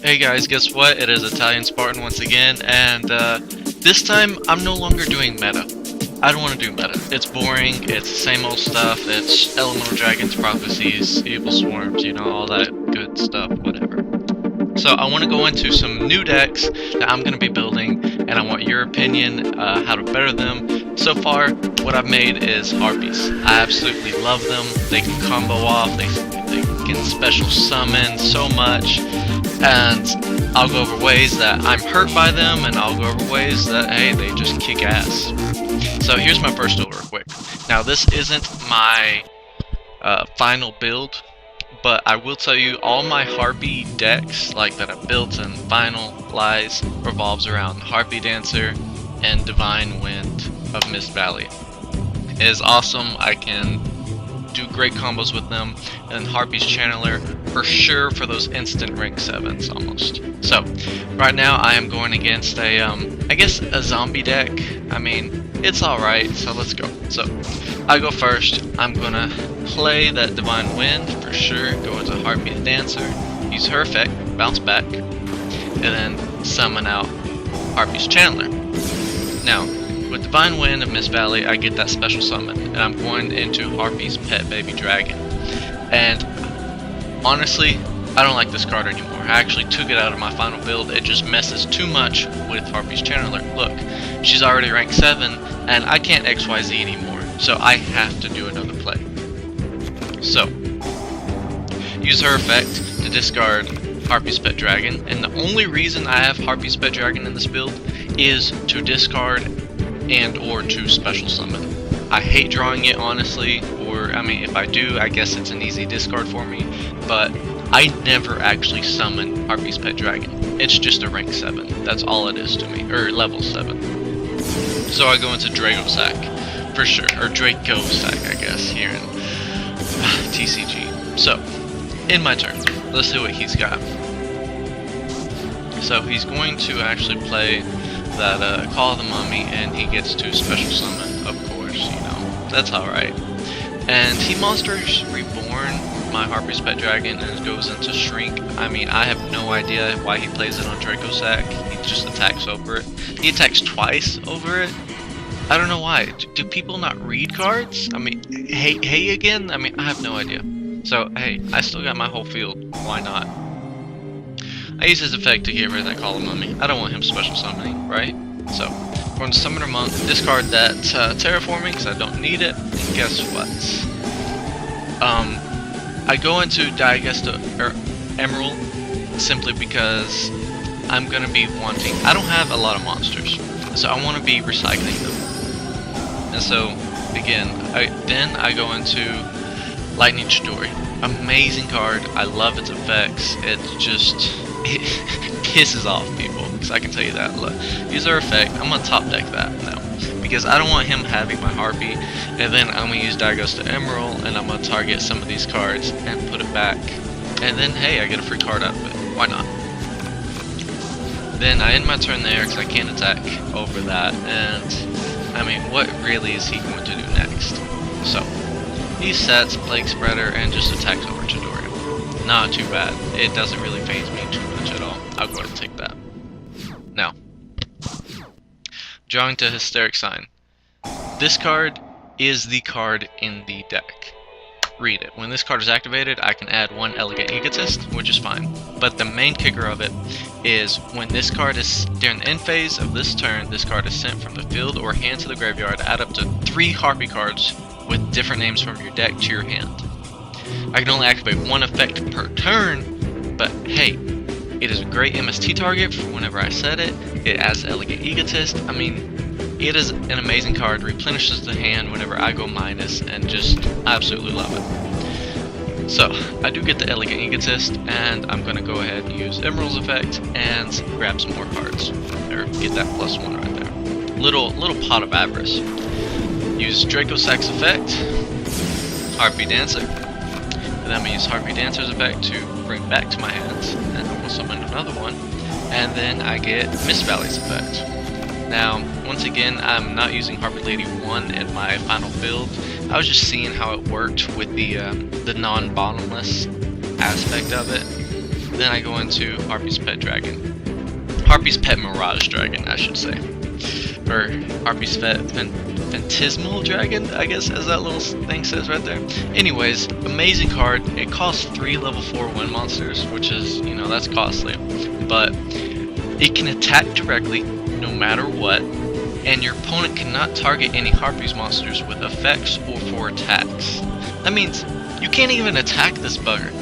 Hey guys, guess what? It is ItalianSpartan once again, and this time I'm no longer doing meta. I don't want to do meta. It's boring, it's the same old stuff, it's elemental dragons, prophecies, evil swarms, you know, all that good stuff, whatever. So I want to go into some new decks that I'm going to be building, and I want your opinion, how to better them. So far, what I've made is Harpies. I absolutely love them. They can combo off, they can special summon so much, and I'll go over ways that I'm hurt by them, and I'll go over ways that, hey, they just kick ass. So here's my first build real quick. Now this isn't my final build, but I will tell you all my Harpie decks like that I built and finalized revolves around Harpie Dancer and Divine Wind of Mist Valley. It is awesome. I can do great combos with them, and Harpie's Channeler for sure for those instant rank 7s almost. So right now I am going against a I guess a zombie deck. I mean, it's alright, so let's go. So I go first. I'm gonna play that Divine Wind for sure, go into Harpie's Dancer, use her effect, bounce back, and then summon out Harpie's Channeler. Now with Divine Wind of Mist Valley, I get that special summon, and I'm going into Harpie's Pet Baby Dragon. And honestly, I don't like this card anymore. I actually took it out of my final build. It just messes too much with Harpie's Channeler. Look, she's already ranked 7, and I can't XYZ anymore, so I have to do another play. So, use her effect to discard Harpie's Pet Dragon, and the only reason I have Harpie's Pet Dragon in this build is to discard and or to special summon. I hate drawing it, honestly, or I mean if I do, I guess it's an easy discard for me, but I never actually summon Harpie's Pet Dragon. It's just a rank 7. That's all it is to me, or level 7. So I go into Dragosack for sure, or Dracosack I guess here in TCG. So in my turn, let's see what he's got. So he's going to actually play that Call of the Mummy, and he gets to special summon, of course, you know, that's alright. And he Monsters Reborn my Harpie's Pet Dragon and goes into Shrink. I mean, I have no idea why he plays it on Dracosack. He just attacks over it. He attacks twice over it. I don't know why. Do people not read cards? I mean, hey again? I mean, I have no idea. So, hey, I still got my whole field. Why not? I use his effect to get rid of that Call of Mummy. I don't want him special summoning, right? So, we're going to Summoner Monk, discard that Terraforming because I don't need it. And guess what? I go into Diagesta Emerald simply because I'm going to be wanting... I don't have a lot of monsters, so I want to be recycling them. And so, again, I go into Lightning Chidori. Amazing card. I love its effects. It pisses off people, because I can tell you that. Look, use our effect. I'm gonna top deck that now because I don't want him having my Harpie. And then I'm gonna use Diagesta Emerald, and I'm gonna target some of these cards and put it back. And then hey, I get a free card out of it. Why not? Then I end my turn there because I can't attack over that. And I mean, what really is he going to do next? So he sets Plague Spreader and just attacks over Chidori. Not too bad. It doesn't really faze me too much at all. I'll go ahead and take that. Now, drawing to Hysteric Sign. This card is the card in the deck. Read it. When this card is activated, I can add 1 Elegant Egotist, which is fine. But the main kicker of it is when this card is, during the end phase of this turn, this card is sent from the field or hand to the graveyard. Add up to 3 Harpie cards with different names from your deck to your hand. I can only activate 1 effect per turn, but hey, it is a great MST target for whenever I set it. It adds Elegant Egotist. I mean, it is an amazing card, replenishes the hand whenever I go minus, and just absolutely love it. So, I do get the Elegant Egotist, and I'm going to go ahead and use Emerald's effect and grab some more cards, or get that +1 right there. Little pot of avarice. Use Dracosack's effect, Harpie Dancer, and then I'm going to use Harpie Dancer's effect to bring back to my hands, and I'm going to summon another one, and then I get Mist Valley's effect. Now, once again, I'm not using Harpie Lady 1 in my final build. I was just seeing how it worked with the non-bottomless aspect of it. then I go into Harpie's Pet Dragon. Harpie's Pet Mirage Dragon, I should say. Or Harpie's Pet Phantasmal Dragon, I guess, as that little thing says right there. Anyways, amazing card. It costs 3 level 4 wind monsters, which is, you know, that's costly. But it can attack directly, no matter what, and your opponent cannot target any Harpie's monsters with effects or for attacks. That means you can't even attack this bugger.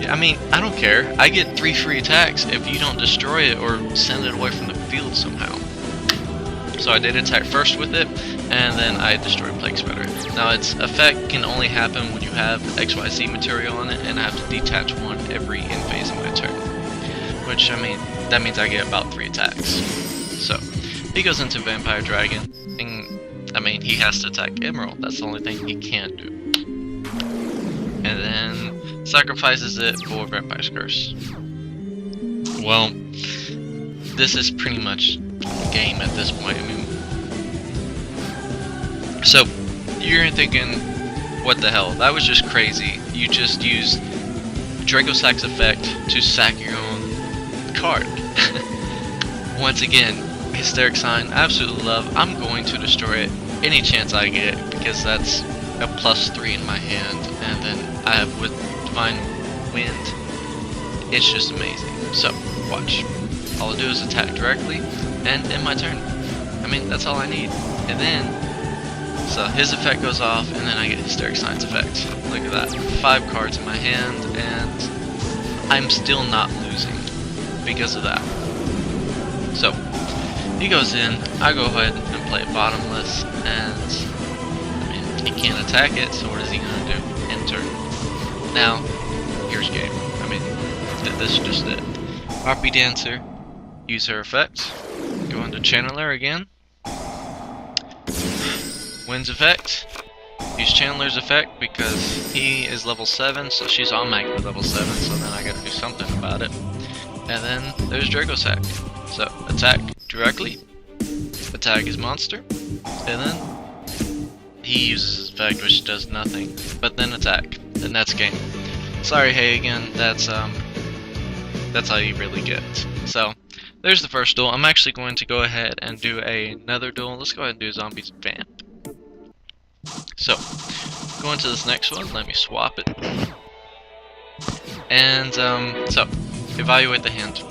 I mean, I don't care. I get 3 free attacks if you don't destroy it or send it away from the field somehow. So I did attack first with it, and then I destroyed Plague Spreader. Now its effect can only happen when you have XYZ material on it, and I have to detach one every end phase of my turn. Which, I mean, that means I get about 3 attacks. So, he goes into Vampire Dragon, and, I mean, he has to attack Emerald. That's the only thing he can't do. And then sacrifices it for Vampire's Curse. Well, this is pretty much game at this point. I mean, so you're thinking, what the hell? That was just crazy. You just used Draco Sack's effect to sack your own card. Once again, Hysteric Sign, absolutely love. I'm going to destroy it any chance I get because that's a +3 in my hand, and then I have with Divine Wind. It's just amazing. So watch. All I do is attack directly and end my turn. I mean, that's all I need. And then, so his effect goes off, and then I get Hysteric Sign's effect. Look at that. 5 cards in my hand, and I'm still not losing because of that. So, he goes in, I go ahead and play Bottomless, and, I mean, he can't attack it, so what is he going to do? End turn. Now, here's game. I mean, this is just it. Harpie Dancer. Use her effect. Go into Channeler again. Wind's effect. Use Channeler's effect because he is level 7, so she's automatically level 7, so then I gotta do something about it. And then there's Draco Sack. So attack directly. Attack his monster. And then he uses his effect, which does nothing. But then attack. And that's game. Sorry, hey again, that's how you really get. So there's the first duel. I'm actually going to go ahead and do another duel. Let's go ahead and do Zombies Vamp. So, going to this next one, let me swap it. And, so, evaluate the hand.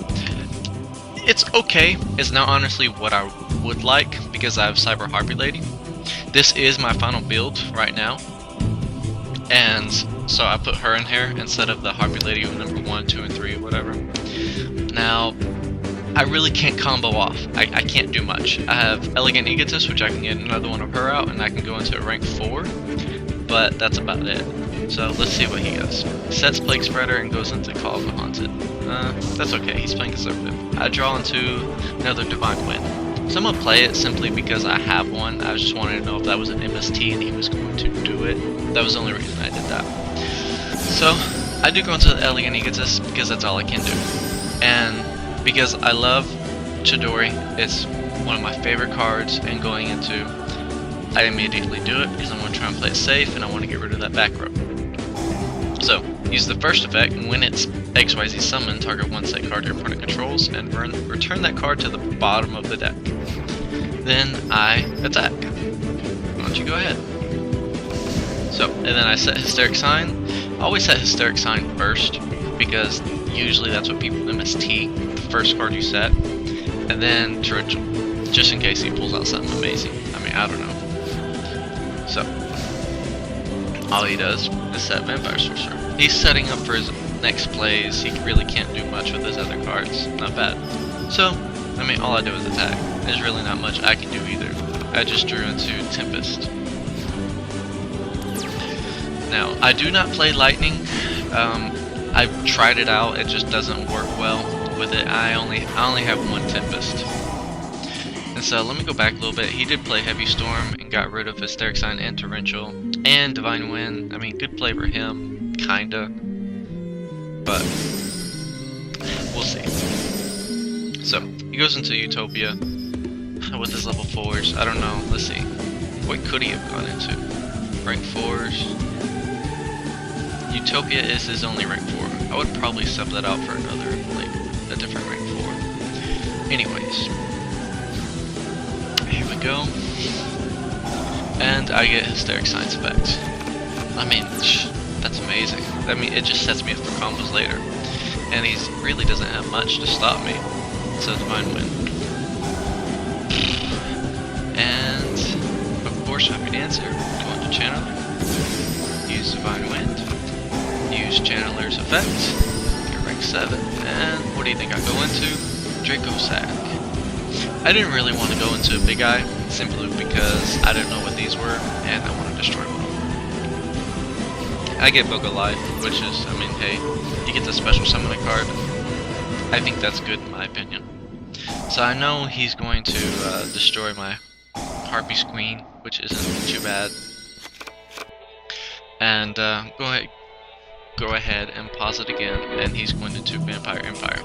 It's okay. It's not honestly what I would like, because I have Cyber Harpie Lady. This is my final build right now. And, so I put her in here instead of the Harpie Lady of number 1, 2, and 3, or whatever. Now, I really can't combo off. I can't do much. I have Elegant Egotist, which I can get another one of her out, and I can go into rank 4, but that's about it. So let's see what he does. Sets Plague Spreader and goes into Call of the Haunted. That's okay, he's playing conservative. I draw into another Divine Wind. So I'm going to play it simply because I have one. I just wanted to know if that was an MST and he was going to do it. That was the only reason I did that. So I do go into the Elegant Egotist because that's all I can do. And because I love Chidori, it's one of my favorite cards, and going into, I immediately do it because I want to try and play it safe and I want to get rid of that back row. So, use the first effect, and when it's XYZ summon, target one set card your opponent controls and return that card to the bottom of the deck. Then I attack. Why don't you go ahead? So, and then I set Hysteric Sign. I always set Hysteric Sign first because usually that's what people MST, the first card you set, and then Torrential, just in case he pulls out something amazing. I mean, I don't know. So, all he does is set Vampire Sorcerer. He's setting up for his next plays. He really can't do much with his other cards. Not bad. So, I mean, all I do is attack. There's really not much I can do either. I just drew into Tempest. Now, I do not play Lightning. I've tried it out, it just doesn't work well with it. I only have one Tempest. And so let me go back a little bit. He did play Heavy Storm and got rid of Hysteric Sign and Torrential and Divine Wind. I mean, good play for him, kinda. But we'll see. So he goes into Utopia with his level 4s. I don't know, let's see. What could he have gone into? Rank 4s. Utopia is his only rank 4. I would probably sub that out for another, like, a different rank 4. Anyways, here we go. And I get Hysteric Science Effect. I mean, that's amazing. I mean, it just sets me up for combos later. And he really doesn't have much to stop me. So Divine Wind. And, of course, Happy Dancer. Go into Channeler. Use Divine Wind. Use Channeler's Effect. Get rank 7. And what do you think I go into? Draco Sack. I didn't really want to go into a Big Eye, simply because I didn't know what these were, and I want to destroy one of them. I get Boga Life, which is, I mean, hey, you get the special summon a card. I think that's good in my opinion. So I know he's going to destroy my Harpie's Queen, which isn't too bad. And go ahead and pause it again, and he's going to Vampire Empire.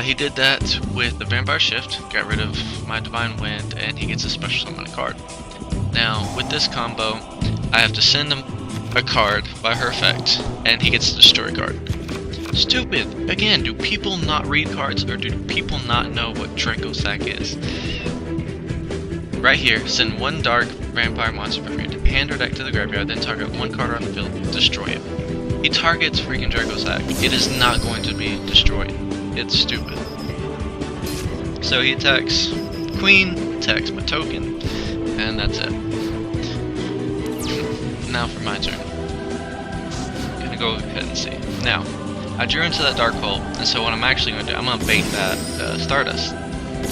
He did that with the Vampire Shift, got rid of my Divine Wind, and he gets a special summon card. Now, with this combo, I have to send him a card by her effect, and he gets the Destroy card. Stupid! Again, do people not read cards, or do people not know what Draco Sack is? Right here, send one dark vampire monster from your hand or deck to the graveyard, then target one card on the field, destroy it. He targets freaking Draco Sack. It is not going to be destroyed. It's stupid. So he attacks Queen, attacks my token, and that's it. Now for my turn. I'm gonna go ahead and see. Now, I drew into that dark hole, and so what I'm actually gonna do, I'm gonna bait that Stardust,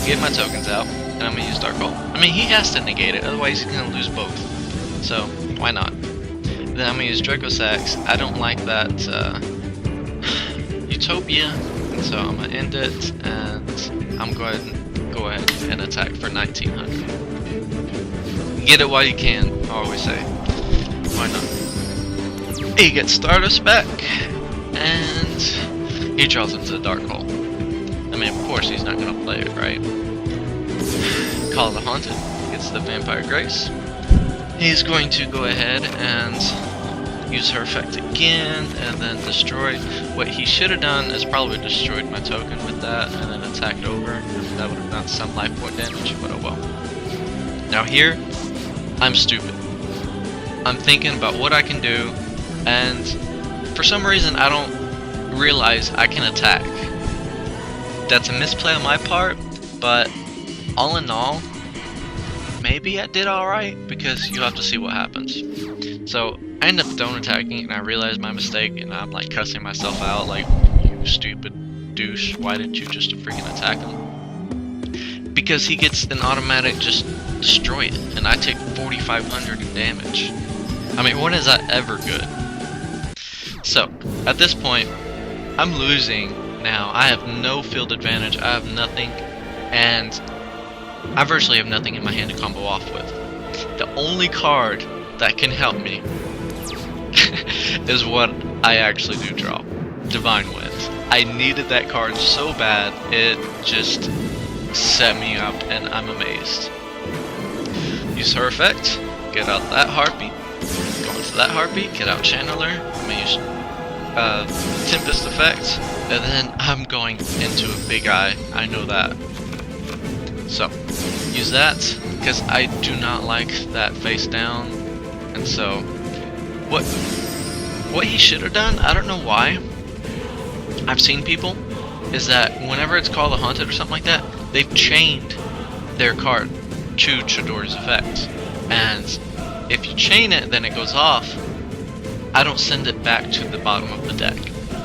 get my tokens out, and I'm gonna use Dark Hole. I mean, he has to negate it, otherwise he's gonna lose both. So, why not? Then I'm gonna use Draco Sacks. I don't like that Utopia. So I'm gonna end it, and I'm going to go ahead and attack for 1900. Get it while you can, I always say. Why not? He gets Stardust back, and he draws into the Dark Hole. I mean, of course he's not gonna play it, right? Call the Haunted, gets the Vampire Grace. He's going to go ahead and use her effect again, and then destroy. What he should have done is probably destroyed my token with that, and then attacked over. That would have done some life point damage, but oh well. Now here, I'm stupid. I'm thinking about what I can do, and for some reason I don't realize I can attack. That's a misplay on my part, but all in all, maybe I did alright, because you have to see what happens. So I end up don't attacking, and I realize my mistake, and I'm like cussing myself out, like, you stupid douche, why didn't you just freaking attack him? Because he gets an automatic just destroy it, and I take 4,500 in damage. I mean, when is that ever good? So, at this point, I'm losing now. I have no field advantage, I have nothing, and I virtually have nothing in my hand to combo off with. The only card that can help me is what I actually do draw. Divine Wind. I needed that card so bad, it just set me up, and I'm amazed. Use her effect, get out that Harpie, go into that Harpie, get out Channeler, I'm gonna use Tempest effect, and then I'm going into a Big Eye, I know that. So, use that, because I do not like that face down, and so, what he should have done, I don't know why, I've seen people, is that whenever it's called a Haunted or something like that, they've chained their card to Chidori's effect, and if you chain it, then it goes off, I don't send it back to the bottom of the deck.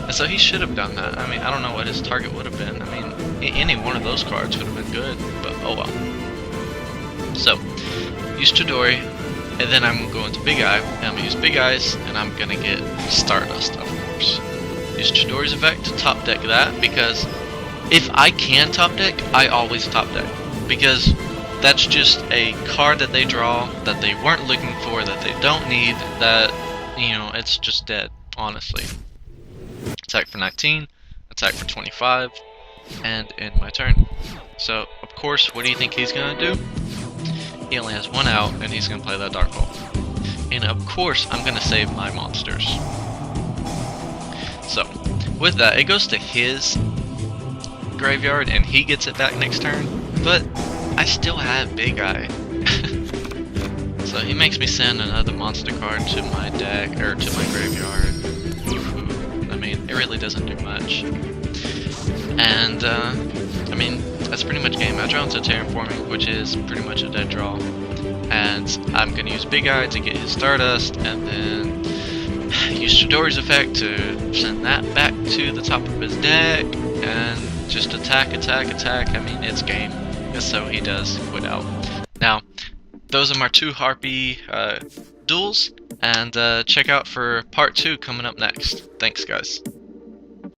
And so he should have done that. I mean, I don't know what his target would have been. I mean, any one of those cards would have been good, but oh well. So, use Chidori, and then I'm going to go into Big Eye, and I'm going to use Big Eyes, and I'm going to get Stardust, of course. Use Chidori's effect to top deck that, because if I can top deck, I always top deck. Because that's just a card that they draw, that they weren't looking for, that they don't need, that, you know, it's just dead, honestly. Attack for 19, attack for 25, and end my turn. So, of course, what do you think he's going to do? He only has one out, and he's going to play that Dark Hole. And of course, I'm going to save my monsters. So, with that, it goes to his graveyard and he gets it back next turn, but I still have Big Eye. So he makes me send another monster card to my deck, or to my graveyard. Woohoo. I mean, it really doesn't do much. And, I mean, that's pretty much game. I draw into Terraforming, which is pretty much a dead draw. And I'm going to use Big Eye to get his Stardust, and then use Chidori's effect to send that back to the top of his deck, and just attack, attack, attack. I mean, it's game. So he does quit out. Now, those are my 2 Harpie duels, and check out for part 2 coming up next. Thanks, guys.